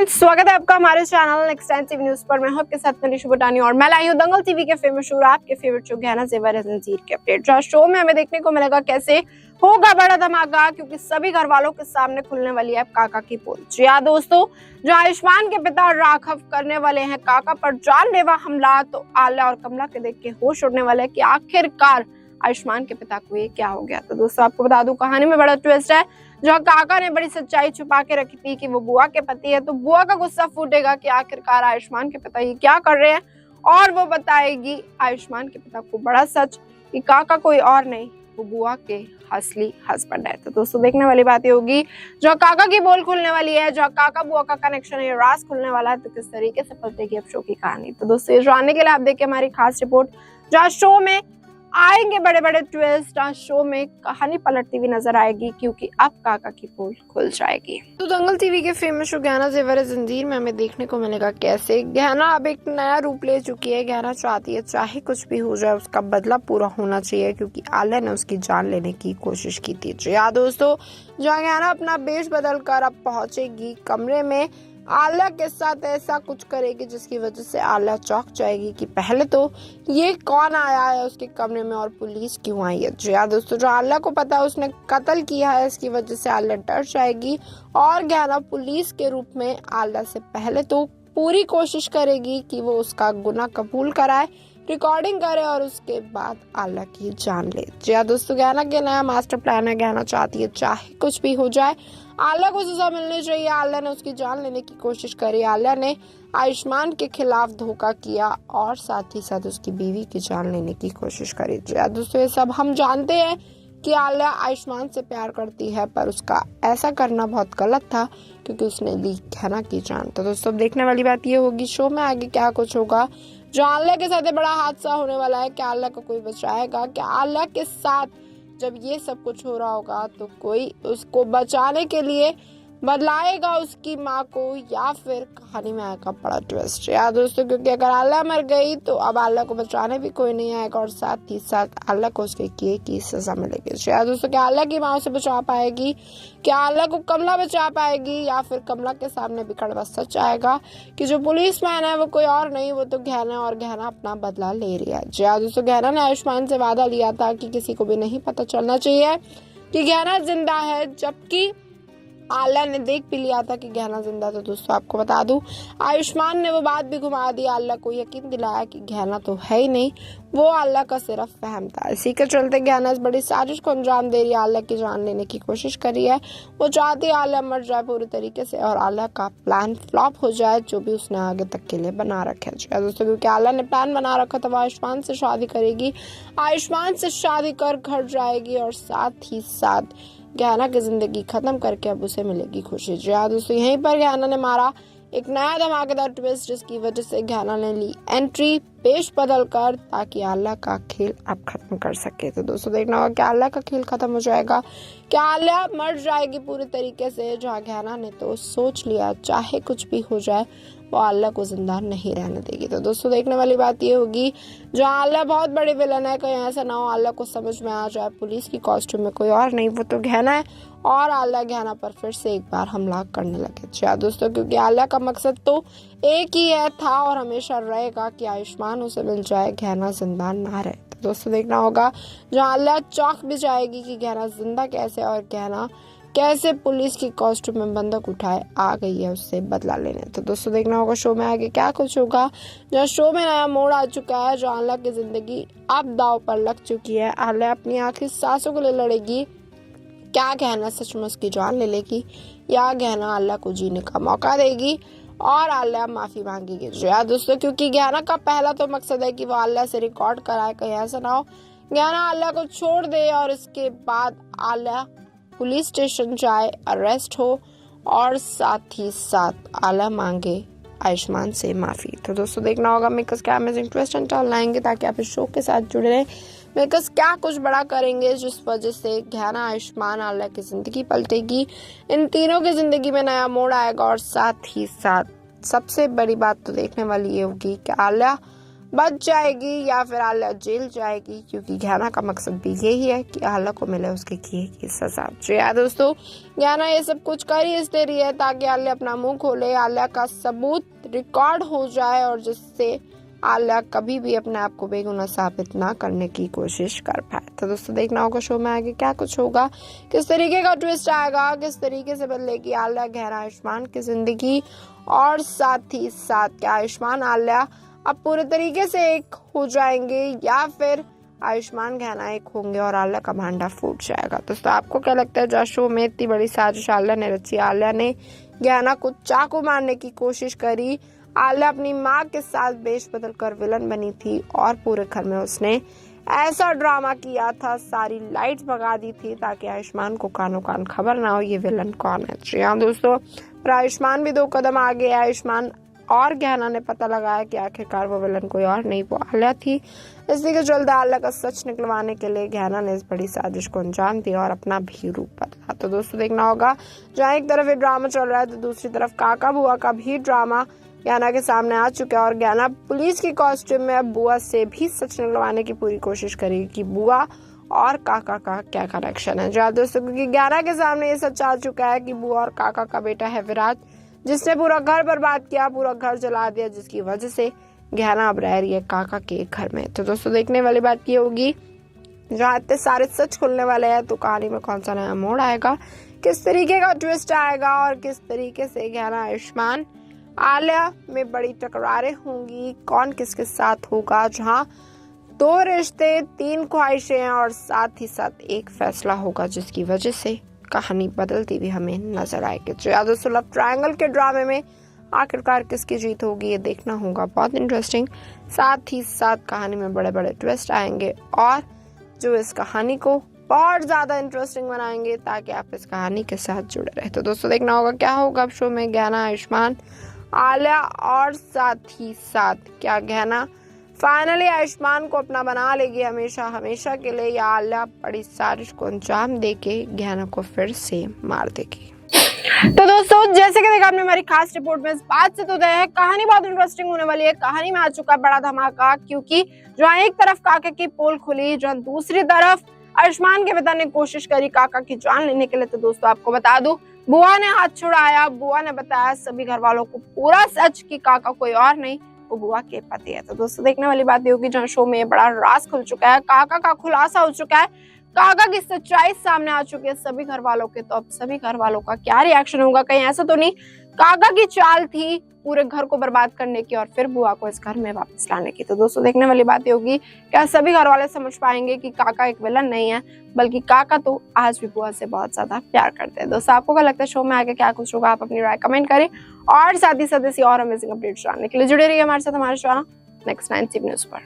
Friends, स्वागत है आपका हमारे चैनल एक्सटेंसिव न्यूज पर। मैं हूं आपके साथ मनीषा बुटानी और मैं लाई हूं दंगल टीवी के फेमस शो आपके फेवरेट शो गहना जेवर जंजीर के अपडेट। जहाँ शो में हमें देखने को मिलेगा कैसे होगा बड़ा धमाका, क्योंकि सभी घर वालों के सामने खुलने वाली है काका की पोल। जी हाँ दोस्तों, जो आयुष्मान के पिता राघव करने वाले हैं काका पर जानलेवा हमला, तो आल्या और कमला के देख के होश उड़ने वाले कि आखिरकार आयुष्मान के पिता को ये क्या हो गया। तो दोस्तों आपको बता दूं, कहानी में बड़ा ट्विस्ट है। जहाँ काका ने बड़ी सच्चाई छुपा के रखी थी कि वो बुआ के पति है, तो बुआ का गुस्सा फूटेगा कि आखिरकार आयुष्मान के पिता ये क्या कर रहे हैं, और वो बताएगी आयुष्मान के पिता को बड़ा सच कि काका कोई और नहीं, वो बुआ के असली हस्बैंड है। तो दोस्तों देखने वाली बात ये होगी, जो काका की बोल खुलने वाली है, जो काका बुआ का कनेक्शन है, राज खुलने वाला है, तो किस तरीके से पलटेगी अब शो की कहानी। तो दोस्तों ये जानने के लिए आप देखिए हमारी खास रिपोर्ट, जहाँ शो में आएंगे बड़े बड़े ट्विस्ट। आज शो में कहानी पलटती हुई नजर आएगी, क्योंकि अब काका की पोल खुल जाएगी। तो दंगल टीवी के फेमस शो गहना जेवर जंजीर में हमें देखने को मिलेगा कैसे गहना अब एक नया रूप ले चुकी है। गहना चाहती है चाहे कुछ भी हो जाए उसका बदला पूरा होना चाहिए, क्योंकि आल्या ने उसकी जान लेने की कोशिश की थी। जी हाँ दोस्तों, जहाँ गहना अपना बेश बदल कर अब पहुंचेगी कमरे में, आल्या के साथ ऐसा कुछ करेगी जिसकी वजह से आल्या चौंक जाएगी कि पहले तो ये कौन आया है उसके कमरे में और पुलिस क्यों आई है। जी हाँ दोस्तों, जो आल्या को पता है उसने कत्ल किया है, इसकी वजह से आल्या डर जाएगी और गहना पुलिस के रूप में आल्या से पहले तो पूरी कोशिश करेगी कि वो उसका गुनाह कबूल कराए, रिकॉर्डिंग करे और उसके बाद आल्या की जान ले। जी हाँ दोस्तों, गहना के नया मास्टर प्लान है। गहना चाहती है चाहे कुछ भी हो जाए आल्या को सजा मिलनी चाहिए। आल्या ने उसकी जान लेने की कोशिश करी। आल्या ने आयुष्मान के खिलाफ धोखा किया और साथ ही साथ उसकी बीवी की जान लेने की कोशिश करी। जी हाँ दोस्तों, ये सब हम जानते हैं कि आल्या आयुष्मान से प्यार करती है, पर उसका ऐसा करना बहुत गलत था क्योंकि उसने ली गहना की जान। तो दोस्तों देखने वाली बात ये होगी शो में आगे क्या कुछ होगा। जो आल्या के साथ बड़ा हादसा होने वाला है, क्या आल्या को कोई बचाएगा? क्या आल्या के साथ जब ये सब कुछ हो रहा होगा तो कोई उसको बचाने के लिए बदलाएगा उसकी माँ को, या फिर कहानी में आएगा बड़ा ट्विस्ट। यार दोस्तों, क्योंकि अगर आल्या मर गई तो अब आल्या को बचाने भी कोई नहीं आएगा और साथ ही साथ आल्या को उसके किए की सजा मिलेगी। यार दोस्तों, क्या आल्या की माँ उसे बचा पाएगी? क्या आल्या को कमला बचा पाएगी, या फिर कमला के सामने भी कड़वा सच आएगा कि जो पुलिसमैन है वो कोई और नहीं, वो तो गहना, और गहना अपना बदला ले रही है। जी हाँ दोस्तों, गहना ने आयुष्मान से वादा लिया था कि किसी को भी नहीं पता चलना चाहिए कि गहना जिंदा है, जबकि आल्या ने देख भी लिया था कि गहना जिंदा। तो दोस्तों आपको बता दूं, आयुष्मान ने वो बात भी घुमा दी, आल्या को यकीन दिलाया कि गहना तो है ही नहीं, वो आल्या का सिर्फ फहम था। इसी के चलते गहना इस बड़ी साजिश को अंजाम दे रही है, आल्या की जान लेने की कोशिश कर रही है। वो चाहती है आल्या मर जाए पूरी तरीके से और आल्या का प्लान फ्लॉप हो जाए, जो भी उसने आगे तक के लिए बना रखा है। दोस्तों, क्योंकि आल्या ने प्लान बना रखा था वो आयुष्मान से शादी करेगी, आयुष्मान से शादी कर घर जाएगी और साथ ही साथ गहना की जिंदगी खत्म करके अब उसे मिलेगी खुशी। जी हाँ दोस्तों, यहीं पर गहना ने मारा एक नया धमाकेदार ट्विस्ट, जिसकी वजह से गहना ने ली एंट्री पेश बदल कर, ताकि आल्या का खेल अब खत्म कर सके। तो दोस्तों देखना होगा क्या आल्या का खेल खत्म हो जाएगा, क्या आल्या मर जाएगी पूरी तरीके से। जहाँ गहना ने तो सोच लिया चाहे कुछ भी हो जाए वो आल्या को जिंदा नहीं रहने देगी। तो दोस्तों देखने वाली बात ये होगी, जहाँ आल्या बहुत बड़ी विलन है, कहीं ऐसा ना हो आल्या को समझ में आ जाए पुलिस की कॉस्ट्यूम में कोई और नहीं, वो तो गहना है, और आल्या गहना पर फिर से एक बार हमला करने लगे। जी दोस्तों, क्योंकि आल्या का मकसद तो एक ही है, था और हमेशा रहेगा कि आयुष्मान उसे मिल जाए, गहना जिंदा ना रहे। तो दोस्तों देखना होगा, जहाँ आल्या चौंक भी जाएगी कि गहना जिंदा कैसे, और गहना कैसे पुलिस की कॉस्ट्यूम में बंदूक उठाए आ गई है उससे बदला लेने। तो दोस्तों देखना होगा शो में आगे क्या कुछ होगा। जहाँ शो में नया मोड़ आ चुका है, जो आल्या की जिंदगी अब दांव पर लग चुकी है। आल्या अपनी आखिरी सांसों के लिए लड़ेगी, क्या गहना सच में उसकी जान ले लेगी, या गहना आल्या को जीने का मौका देगी और आल्या माफी मांगेगी। जी हाँ दोस्तों, क्योंकि गहना का पहला तो मकसद है कि वो आल्या से रिकॉर्ड कराए, कहीं ऐसा ना हो गहना आल्या को छोड़ दे और इसके बाद आल्या पुलिस स्टेशन जाए, अरेस्ट हो और साथ ही साथ आल्या मांगे आयुष्मान से माफी। तो दोस्तों देखना होगा मेकर्स क्या अमेजिंग ट्विस्ट एंड टर्न लाएंगे, ताकि आप इस शो के साथ जुड़े रहें। मेकर्स क्या कुछ बड़ा करेंगे जिस वजह से गहना, आयुष्मान, आल्या की जिंदगी पलटेगी, इन तीनों की जिंदगी में नया मोड़ आएगा, और साथ ही साथ सबसे बड़ी बात तो देखने वाली ये होगी कि आल्या बच जाएगी या फिर आलिया जेल जाएगी, क्योंकि गहना का मकसद भी यही है कि आलिया को मिले उसके किए की सजा। जी हाँ दोस्तों, गहना ये सब कुछ कर ही इसलिए रही है ताकि आलिया अपना मुंह खोले, आलिया का सबूत रिकॉर्ड हो जाए और जिससे आलिया कभी भी अपने आप को बेगुनाह साबित ना करने की कोशिश कर पाए। तो दोस्तों देखना होगा शो में आगे क्या कुछ होगा, किस तरीके का ट्विस्ट आएगा, किस तरीके से बदलेगी आलिया गहना आयुष्मान की जिंदगी, और साथ ही साथ क्या आयुष्मान आलिया अब पूरे तरीके से एक हो जाएंगे या फिर आयुष्मान गहना एक होंगे और आलिया का भांडा फूट जाएगा। दोस्तों आपको क्या लगता है, जो शो में इतनी बड़ी साजिश आलिया ने रची, आलिया ने गहना को चाकू मारने की कोशिश करी, आलिया अपनी माँ के साथ बेश बदल कर विलन बनी थी और पूरे घर में उसने ऐसा ड्रामा किया था, सारी लाइट्स भगा दी थी ताकि आयुष्मान को कानों कान खबर ना हो ये विलन कौन है। जी हाँ दोस्तों, पर आयुष्मान भी 2 कदम आगे है। आयुष्मान और गहना ने पता लगाया कि आखिरकार वो विलन कोई और नहीं, वो आलिया थी। इसलिए जल्द आलिया का सच निकलवाने के लिए गहना ने इस बड़ी साजिश को अंजाम दिया और अपना भी रूप बदला। तो दोस्तों देखना होगा, जहाँ एक तरफ ये ड्रामा चल रहा है तो दूसरी तरफ काका बुआ का भी ड्रामा गहना के सामने आ चुका है और गहना पुलिस की कॉस्ट्यूम में अब बुआ से भी सच निकलवाने की पूरी कोशिश करेगी कि बुआ और काका का क्या कनेक्शन है। जहाँ दोस्तों क्योंकि गहना के सामने ये सच आ चुका है कि बुआ और काका का बेटा है विराट, जिसने पूरा घर बर्बाद किया, पूरा घर जला दिया, जिसकी वजह से गहना अब रह रही है काका के घर में। तो दोस्तों देखने वाली बात ये होगी, जहाँ इतने सारे सच खुलने वाले हैं तो कहानी में कौन सा नया मोड़ आएगा, किस तरीके का ट्विस्ट आएगा और किस तरीके से गहना आयुष्मान आलिया में बड़ी टकरारें होंगी, कौन किसके साथ होगा, जहाँ 2 रिश्ते 3 ख्वाहिशें हैं और साथ ही साथ एक फैसला होगा जिसकी वजह से कहानी बदलती हुई हमें नजर आएगी। तो याद दोस्तों लव ट्रायंगल के ड्रामे में आखिरकार किसकी जीत होगी ये देखना होगा, बहुत इंटरेस्टिंग। साथ ही साथ कहानी में बड़े बड़े ट्विस्ट आएंगे और जो इस कहानी को बहुत ज्यादा इंटरेस्टिंग बनाएंगे ताकि आप इस कहानी के साथ जुड़े रहे। तो दोस्तों देखना होगा क्या होगा अब शो में, गहना आयुष्मान आलिया और साथ ही साथ क्या गहना फाइनली आयुष्मान को अपना बना लेगी हमेशा हमेशा के लिए, या आलिया बड़ी साजिश को अंजाम देके गहना को फिर से मार देगी। तो दोस्तों जैसे कि देखा आपने हमारी खास रिपोर्ट में, इस बात से तो तय है कहानी बहुत इंटरेस्टिंग होने वाली है। कहानी में आ चुका है बड़ा धमाका, क्योंकि जहाँ एक तरफ काका की पोल खुली, जहाँ दूसरी तरफ आयुष्मान के पिता ने कोशिश करी काका की जान लेने के लिए। तो दोस्तों आपको बता दूं, बुआ ने हाथ छुड़ाया, बुआ ने बताया सभी घर वालों को पूरा सच कि काका कोई और नहीं, वो बुआ के पति है। तो दोस्तों देखने वाली बात ये होगी, जहाँ शो में बड़ा राज खुल चुका है, काका का खुलासा हो चुका है, काका की सच्चाई सामने आ चुकी है सभी घर वालों के। तो अब सभी घर वालों का क्या रिएक्शन होगा, कहीं ऐसा तो नहीं काका की चाल थी पूरे घर को बर्बाद करने की और फिर बुआ को इस घर में वापस लाने की। तो दोस्तों देखने वाली बात ये होगी, क्या सभी घर वाले समझ पाएंगे कि काका एक विलन नहीं है, बल्कि काका तो आज भी बुआ से बहुत ज्यादा प्यार करते हैं। दोस्तों आपको क्या लगता है शो में आगे क्या कुछ होगा, आप अपनी राय कमेंट करें और साथ ही साथ ऐसी और अमेजिंग अपडेट्स जानने के लिए जुड़े रहिए हमारे साथ, हमारे चैनल नेक्स्ट 9 न्यूज़ पर।